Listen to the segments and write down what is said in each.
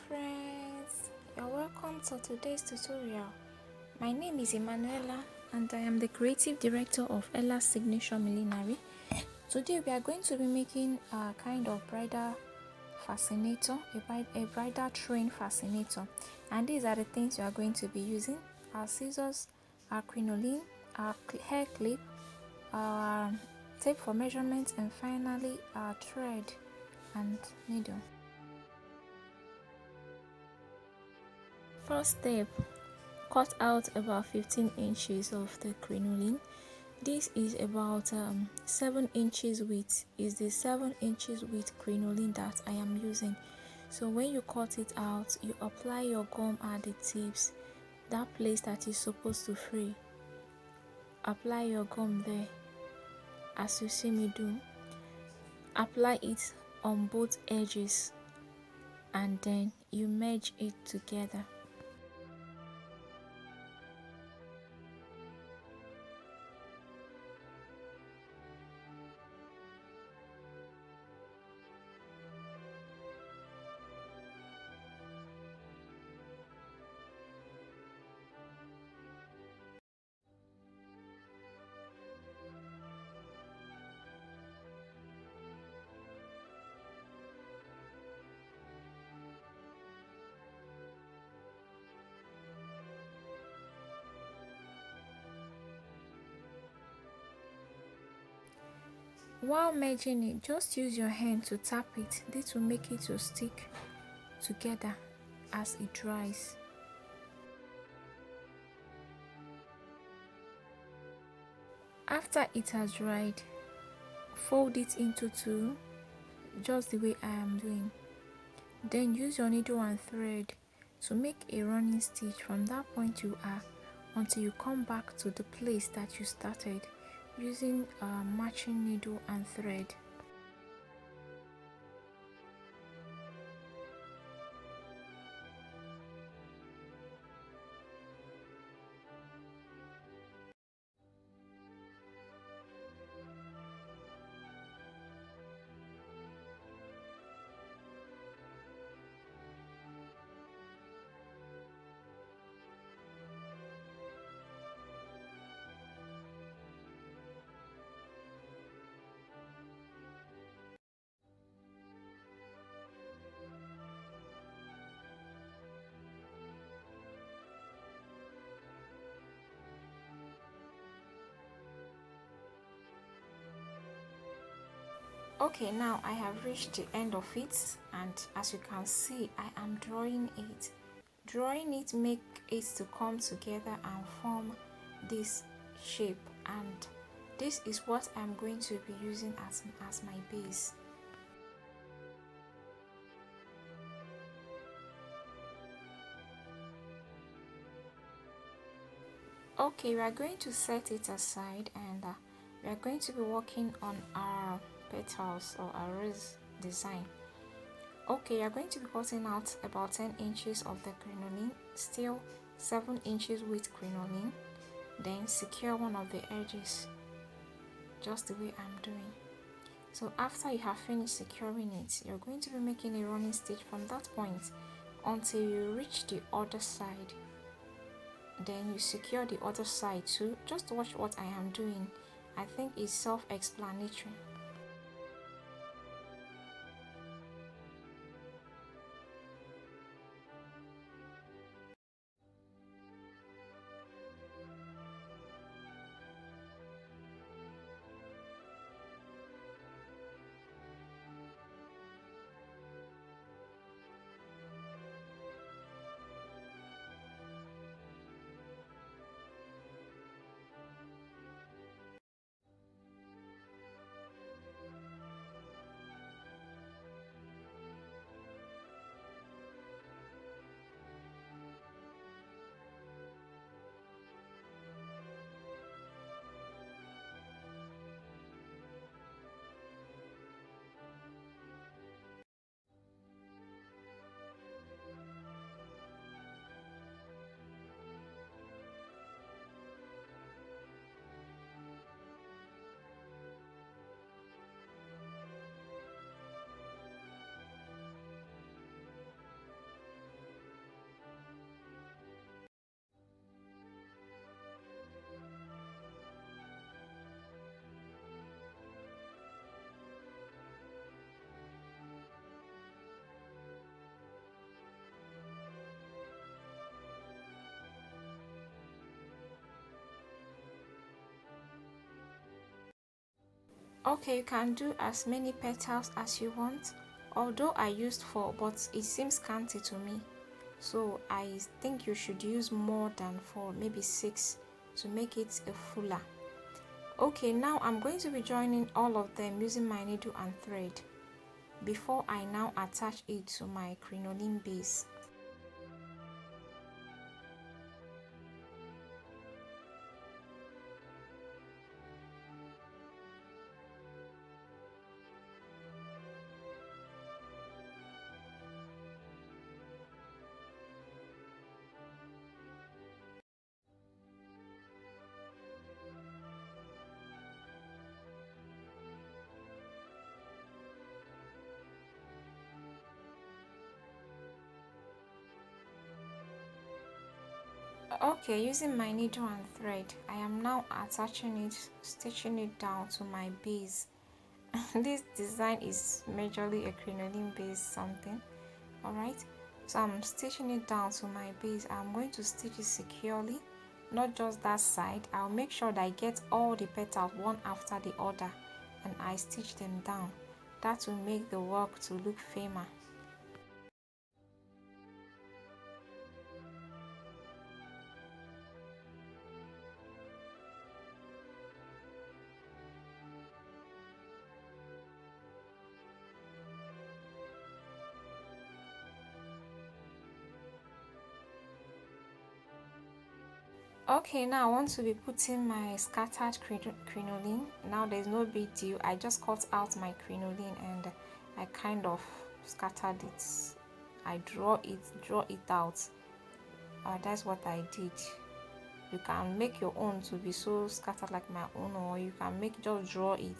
friends, you're welcome to today's tutorial. My name is Emanuela and I am the creative director of Ella's Signature Millinery. Today we are going to be making a kind of bridal fascinator, a bridal train fascinator, and these are the things you are going to be using: our scissors, our crinoline, our hair clip, our tape for measurements, and finally our thread and needle. First step, cut out about 15 inches of the crinoline. This is about 7 inches width. Is the 7 inches width crinoline that I am using. So when you cut it out, you apply your gum at the tips, that place that is supposed to free. Apply your gum there as you see me do. Apply it on both edges and then you merge it together. While merging it, just use your hand to tap it. This will make it to stick together as it dries. After it has dried, fold it into two, just the way I am doing. Then use your needle and thread to make a running stitch from that point you are until you come back to the place that you started, using a matching needle and thread. Okay, now I have reached the end of it, and as you can see, I am drawing it. Drawing it make it to come together and form this shape, and this is what I'm going to be using as my base. Okay, we are going to set it aside, and we are going to be working on our petals or our rose design. Okay, you're going to be cutting out about 10 inches of the crinoline, still 7 inches with crinoline, then secure one of the edges just the way I'm doing. So after you have finished securing it, you're going to be making a running stitch from that point until you reach the other side. Then you secure the other side too. Just watch what I am doing. I think it's self-explanatory. Okay, you can do as many petals as you want, although I used 4, but it seems scanty to me, so I think you should use more than 4, maybe 6, to make it a fuller. Okay, now I'm going to be joining all of them using my needle and thread before I now attach it to my crinoline base. Okay, using my needle and thread, I am now attaching it, stitching it down to my base. This design is majorly a crinoline base something, alright? So I'm stitching it down to my base. I'm going to stitch it securely, not just that side. I'll make sure that I get all the petals one after the other and I stitch them down. That will make the work to look firmer. Okay, now I want to be putting my scattered crinoline. Now there's no big deal. I just cut out my crinoline and I kind of scattered it. I draw it out. That's what I did. You can make your own to be so scattered like my own, or you can just draw it.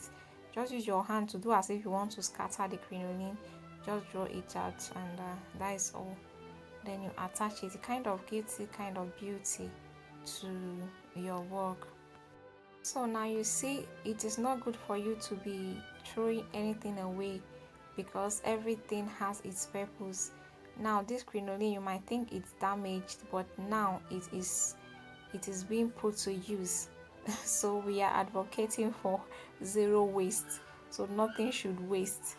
Just use your hand to do as if you want to scatter the crinoline. Just draw it out, and that is all. Then you attach it. It kind of gives it kind of beauty to your work. So now you see, it is not good for you to be throwing anything away because everything has its purpose. Now this crinoline, you might think it's damaged, but now it is being put to use. So we are advocating for zero waste, so nothing should waste.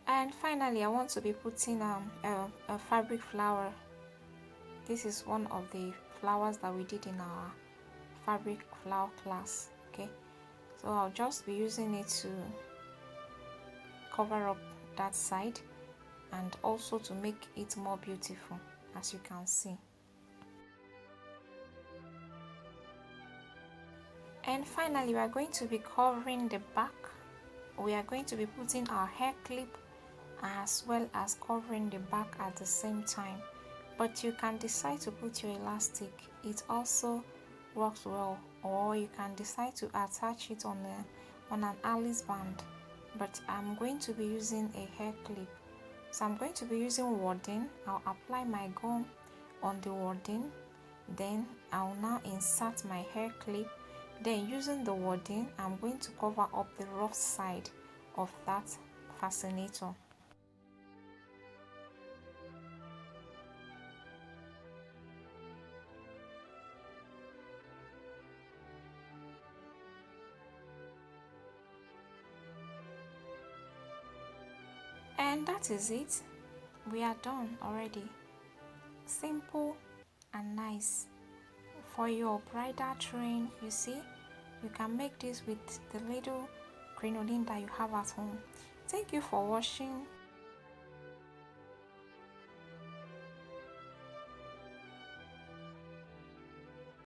And finally, I want to be putting a fabric flower. This is one of the flowers that we did in our fabric flower class. Okay, so I'll just be using it to cover up that side and also to make it more beautiful, as you can see. And finally, we are going to be covering the back. We are going to be putting our hair clip as well as covering the back at the same time, but you can decide to put your elastic. It also works well, or you can decide to attach it on an Alice band, but I'm going to be using a hair clip. So I'm going to be using wadding. I'll apply my gum on the wadding, then I'll now insert my hair clip. Then using the wadding, I'm going to cover up the rough side of that fascinator. And that is it. We are done already. Simple and nice. For your bridal train, you see, you can make this with the little crinoline that you have at home. Thank you for watching.